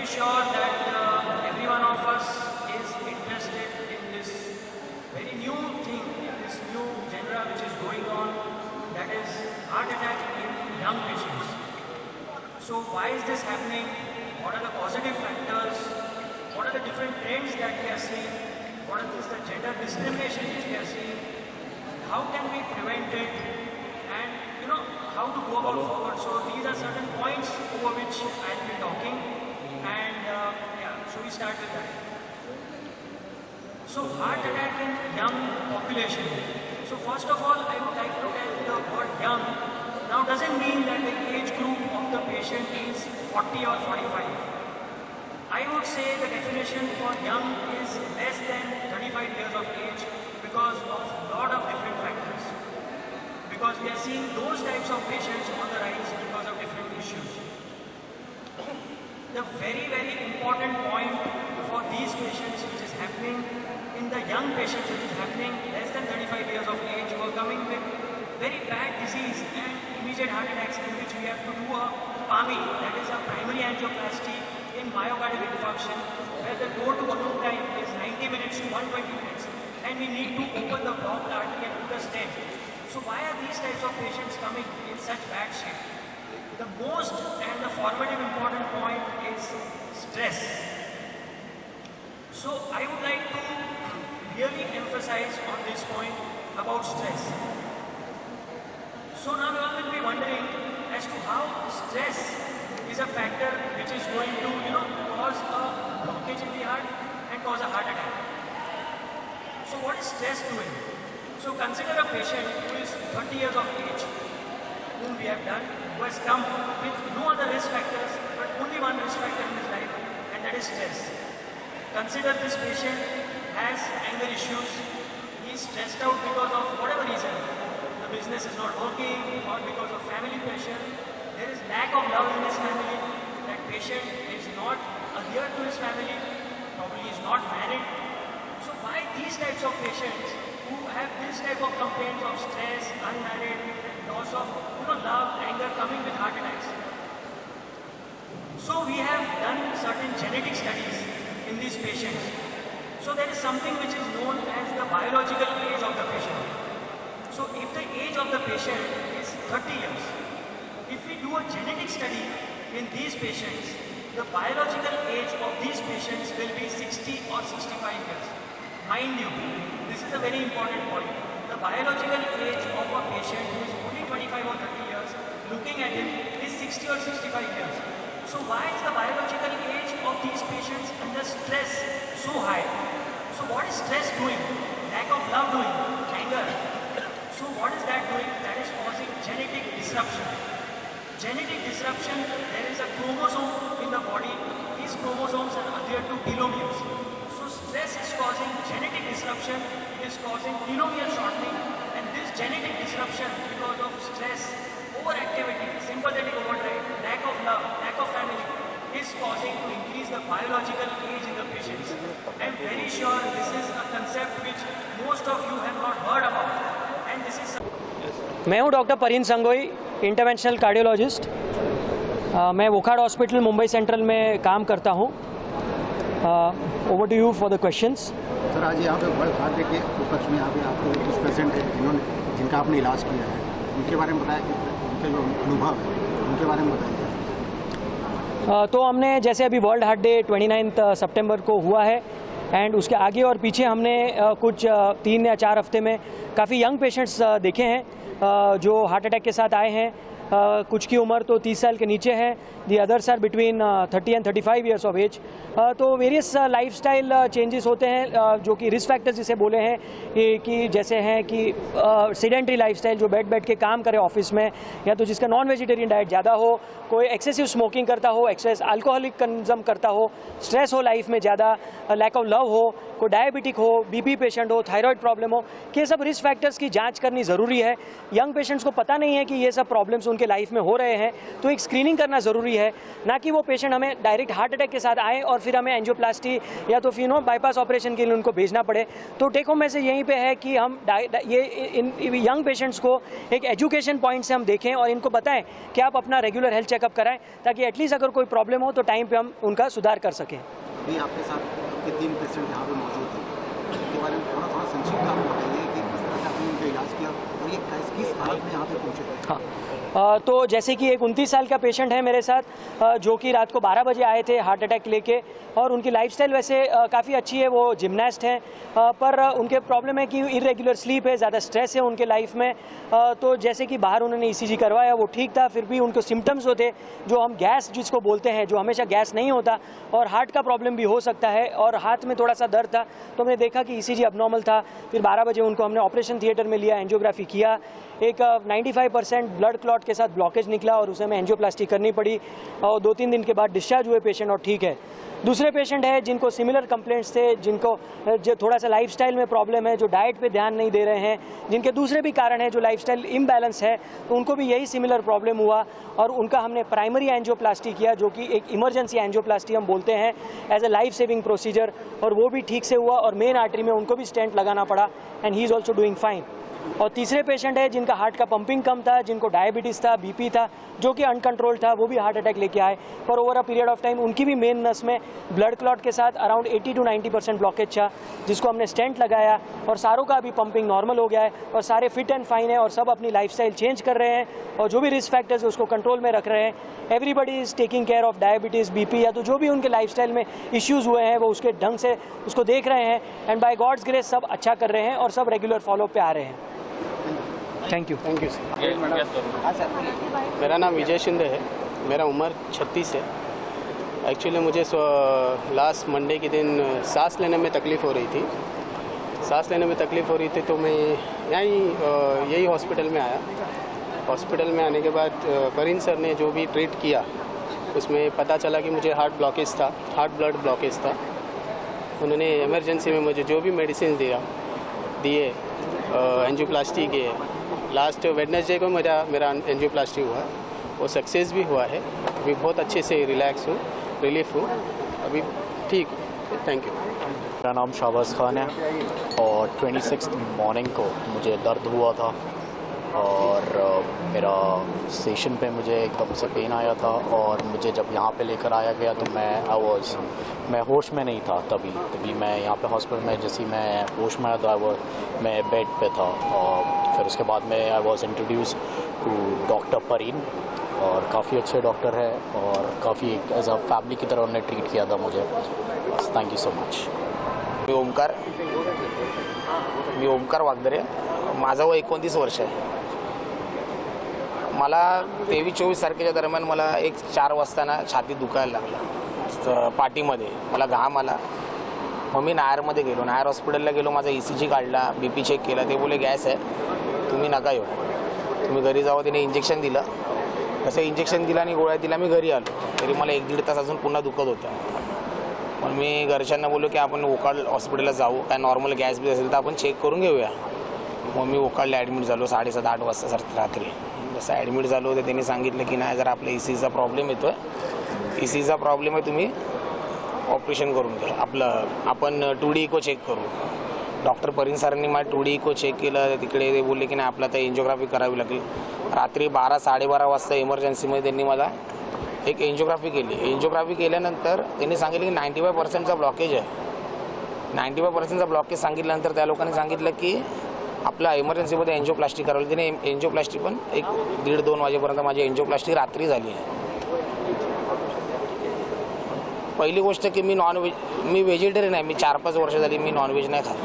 very sure that every one of us is interested in this very new thing, in this new genre which is going on, that is heart attack in young patients. So why is this happening? What are the positive factors? What are the different trends that we are seeing? What is the gender discrimination which we are seeing? How can we prevent it? And how to go about forward. So these are certain points over which I'll be talking. And so we start with that. So heart attack in young population. So first of all, I would like to tell the word young now doesn't mean that the age group of the patient is 40 or 45. I would say the definition for young is less than 35 years of age because of a lot of different factors. Because we are seeing those types of patients on the rise because of different issues. The very, very important point for these patients which is happening in the young patients which is happening less than 35 years of age who are coming with very bad disease and immediate heart attacks in which we have to do a PAMI, that is a primary angioplasty in myocardial infarction, where the door to open time is 90 minutes to 120 minutes and we need to open the blocked artery and put a stent. So why are these types of patients coming in such bad shape? The most and the formative important point is stress. So I would like to really emphasize on this point about stress. So now you all will be wondering as to how stress is a factor which is going to cause a blockage in the heart and cause a heart attack. So what is stress doing? So consider a patient who is 30 years of age, whom we have done, who has come with no other risk factors but only one risk factor in his life, and that is stress. Consider this patient has anger issues, he is stressed out because of whatever reason. The business is not working or because of family pressure. There is lack of love in his family. That patient is not adhered to his family, probably is not married. So why these types of patients who have this type of complaints of stress, unmarried, loss of love, anger coming with heart attacks? So we have done certain genetic studies in these patients. So there is something which is known as the biological age of the patient. So if the age of the patient is 30 years, if we do a genetic study in these patients, the biological age of these patients will be 60 or 65 years. Mind you, this is a very important point. The biological age of a patient who is only 25 or 30 years, looking at him, is 60 or 65 years. So why is the biological age of these patients under stress so high? So what is stress doing? Lack of love doing? Anger? So what is that doing? That is causing genetic disruption. Genetic disruption, there is a chromosome in the body. These chromosomes are adhered to telomeres. So stress is causing genetic disruption, it is causing telomere shortening, and this genetic disruption because of stress, overactivity, sympathetic overdrive, lack of love, lack of family, is causing to increase the biological age in the patients. I am very sure this is a concept which most of you have not heard about. मैं हूं doctor Parin Sangoi, interventional cardiologist. मैं Wockhardt hospital Mumbai central में काम करता हूं। Over to you for the questions. Sir, आज यहाँ पे वर्ल्ड हार्ट डे के उपलक्ष्य में यहाँ पे आपको कुछ पेशेंट है जिनका आपने इलाज किया है, उनके बारे में बताया, उनके जो अनुभव है उनके बारे में बताइए। तो हमने जैसे अभी वर्ल्ड हार्ट डे 29 सितंबर को हुआ है एंड उसके आगे और पीछे हमने कुछ 3 या 4 हफ्ते में काफ़ी यंग पेशेंट्स देखे हैं जो हार्ट अटैक के साथ आए हैं। कुछ की उम्र तो 30 साल के नीचे है, the others are between 30 and 35 years of age. तो वेरियस लाइफस्टाइल चेंजेस होते हैं जो कि रिस्क फैक्टर्स जिसे बोले हैं कि जैसे हैं कि सेडेंटरी लाइफस्टाइल, जो बैठ के काम करे ऑफिस में, या तो जिसका नॉन वेजिटेरियन डाइट ज़्यादा हो, कोई एक्सेसिव स्मोकिंग करता हो, एक्सेस अल्कोहलिक कंज्यूम करता हो, स्ट्रेस हो लाइफ में ज़्यादा, लैक ऑफ लव हो, कोई डायबिटिक हो, बीपी पेशेंट हो, थायराइड प्रॉब्लम हो, कि ये सब रिस्क फैक्टर्स की जाँच करनी ज़रूरी है। यंग पेशेंट्स को पता नहीं है कि ये सब प्रॉब्लम्स उनके लाइफ में हो रहे हैं, तो एक स्क्रीनिंग करना ज़रूरी है, ना कि वो पेशेंट हमें डायरेक्ट हार्ट अटैक के साथ आए और फिर हमें एंजियोप्लास्टी या तो फिर बाईपास ऑपरेशन के लिए उनको भेजना पड़े। तो टेक होम मैसेज यहीं पे है कि हम ये इन यंग पेशेंट्स को एक एजुकेशन पॉइंट से हम देखें और इनको बताएं कि आप अपना रेगुलर हेल्थ चेकअप कराएं, ताकि एटलीस्ट अगर कोई प्रॉब्लम हो तो टाइम पे हम उनका सुधार कर सकें। अभी आपके साथ ये 3 पेशेंट यहाँ पे मौजूद हैं, इसके बारे में थोड़ा संक्षिप्त आप बताइए कि किस तरह से आपने उनका इलाज किया और ये किस हालत में यहाँ पे पहुँचे थे। हाँ, तो जैसे कि एक 29 साल का पेशेंट है मेरे साथ, जो कि रात को 12 बजे आए थे हार्ट अटैक लेके, और उनकी लाइफस्टाइल वैसे काफ़ी अच्छी है, वो जिमनास्ट हैं, पर उनके प्रॉब्लम है कि इरेगुलर स्लीप है, ज़्यादा स्ट्रेस है उनके लाइफ में। तो जैसे कि बाहर उन्होंने ECG करवाया, वो ठीक था, फिर भी उनको सिम्टम्स होते जो हम गैस जिसको बोलते हैं, जो हमेशा गैस नहीं होता और हार्ट का प्रॉब्लम भी हो सकता है, और हाथ में थोड़ा सा दर्द था। तो हमने देखा कि ECG अबनॉर्मल था। फिर 12 बजे उनको हमने ऑपरेशन थिएटर में लिया, एंजियोग्राफी किया, एक 95% ब्लड क्लॉट के साथ ब्लॉकेज निकला और उसे हमें एंजियोप्लास्टी करनी पड़ी, और 2-3 दिन के बाद डिस्चार्ज हुए पेशेंट और ठीक है। दूसरे पेशेंट है जिनको सिमिलर कंप्लेंट्स थे, जिनको जो थोड़ा सा लाइफस्टाइल में प्रॉब्लम है, जो डाइट पे ध्यान नहीं दे रहे हैं, जिनके दूसरे भी कारण है, जो लाइफस्टाइल इम्बैलेंस है, तो उनको भी यही सिमिलर प्रॉब्लम हुआ और उनका हमने प्राइमरी एंजियोप्लास्टी किया, जो कि एक इमरजेंसी एंजियोप्लास्टी हम बोलते हैं, as a life saving procedure, और वो भी ठीक से हुआ और मेन आर्टरी में उनको भी स्टेंट लगाना पड़ा, and he is also doing fine. और तीसरे पेशेंट है जिनका हार्ट का पंपिंग कम था, जिनको डायबिटीज़ था, BP था, जो कि अनकंट्रोल था, वो भी हार्ट अटैक लेके आए, पर over a period of time उनकी भी मेन नस में ब्लड क्लॉट के साथ अराउंड 80 to 90% ब्लॉकेज था, जिसको हमने स्टेंट लगाया और सारों का अभी पंपिंग नॉर्मल हो गया है और सारे फिट एंड फाइन है और सब अपनी लाइफस्टाइल चेंज कर रहे हैं और जो भी रिस्क फैक्टर्स है उसको कंट्रोल में रख रहे हैं। Everybody is taking care of diabetes, BP, या तो जो भी उनके लाइफस्टाइल में इश्यूज़ हुए हैं वो उसके ढंग से उसको देख रहे हैं, एंड बाय गॉड्स ग्रेस सब अच्छा कर रहे हैं और सब रेगुलर फॉलो पे आ रहे हैं। Thank you sir. मेरा नाम विजय शिंदे है, मेरा उम्र 36 है। एक्चुअली मुझे लास्ट मंडे के दिन सांस लेने में तकलीफ़ हो रही थी। सांस लेने में तकलीफ़ हो रही थी तो मैं यही हॉस्पिटल में आया। हॉस्पिटल में आने के बाद करीन सर ने जो भी ट्रीट किया उसमें पता चला कि मुझे हार्ट ब्लॉकेज था, हार्ट ब्लड ब्लॉकेज था। उन्होंने इमरजेंसी में मुझे जो भी मेडिसिन दिए एंजियोप्लास्टी के। लास्ट वेडनेसडे को मेरा एंजियोप्लास्टी हुआ, वो सक्सेस भी हुआ है। अभी बहुत अच्छे से रिलैक्स हूँ, रिलीफ हूँ, अभी ठीक हूँ। Thank you. मेरा नाम शाहबाज खान है और 26 मॉर्निंग को मुझे दर्द हुआ था और मेरा सेशन पे मुझे एकदम से पेन आया था और मुझे जब यहाँ पे लेकर आया गया तो मैं होश में नहीं था। तभी मैं यहाँ पे हॉस्पिटल में जैसे मैं होश में आया तो मैं बेड पे था और फिर उसके बाद में I was introduce to doctor Parin और काफ़ी अच्छे डॉक्टर है और काफ़ी एज अ फैमिली की तरह उन्होंने ट्रीट किया था मुझे। Thank you so much. मी ओमकार वागदरे, माझं वय 29 वर्ष आहे। मला 23-24 तारखेच्या दरम्यान मला एक 4 वाजता ना छाती दुखायला लागला, पाठीमध्ये मला घाम आला। मग मी नायरमध्ये गेलो, नायर हॉस्पिटलला गेलो, माझा ECG काढला, BP चेक केला, ते बोले गॅस आहे, तुम्ही नका येऊ, तुम्ही घरी जावं। त्याने इंजेक्शन दिलं, तसं इंजेक्शन दिलं आणि गोळ्या दिला, मी घरी आलो। तरी मला 1-1.5 तास अजून पुन्हा दुखत होतं। पण मी घरच्यांना बोललो की आपण ओकाड हॉस्पिटलला जाऊ, काय नॉर्मल गॅस बी असेल तर आपण चेक करून घेऊया। मग मी ओकाडला ॲडमिट झालो 7:30-8 वाजता रात्री। जसं ॲडमिट झालो तर त्यांनी सांगितलं की नाही, जर आपल्या ECGचा प्रॉब्लेम येतो आहे, ECGचा प्रॉब्लेम आहे, तुम्ही ऑपरेशन करून घ्या, आपण 2D इको चेक करू। डॉक्टर परीन सरांनी माझं 2D इको चेक केलं, तिकडे ते बोलले की नाही आपला तर एंजियोग्राफी करावी लागेल। रात्री 12-12:30 वाजता इमर्जन्सीमध्ये त्यांनी मला एक एंजियोग्राफी केली। एंजियोग्राफी केल्यानंतर त्यांनी सांगितलं की 95%चा ब्लॉकेज आहे। 95%चा ब्लॉकेज सांगितल्यानंतर त्या लोकांनी सांगितलं की आपला इमर्जन्सीमध्ये एंजियोप्लास्टी करावी। त्याने एंजियोप्लास्टी पण 1-1.5-2 वाजेपर्यंत माझी एंजियोप्लास्टी रात्री झाली आहे। पहिली गोष्ट की मी व्हेजिटेरियन आहे, मी 4-5 वर्ष झाली मी नॉनव्हेज नाही खात,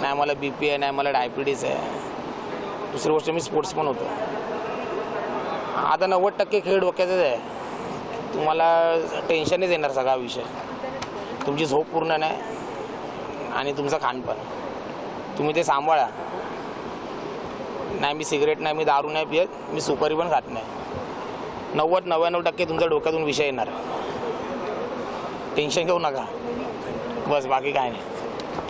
नाही मला BP आहे, नाही मला डायबिटीज आहे। दुसरी गोष्ट मी स्पोर्ट्स पण होतो। आता 90% खेळ डोक्याचाच आहे, तुम्हाला टेन्शनच येणार सगळा विषय, तुमची झोप पूर्ण नाही आणि तुमचं खानपान, तुम्ही ते सांभाळा। नाही मी सिगरेट नाही, मी दारू नाही पित, मी सुपारी पण खात नाही। 90-99% तुमच्या डोक्यातून विषय येणार, टेन्शन घेऊ नका, बस बाकी काय नाही।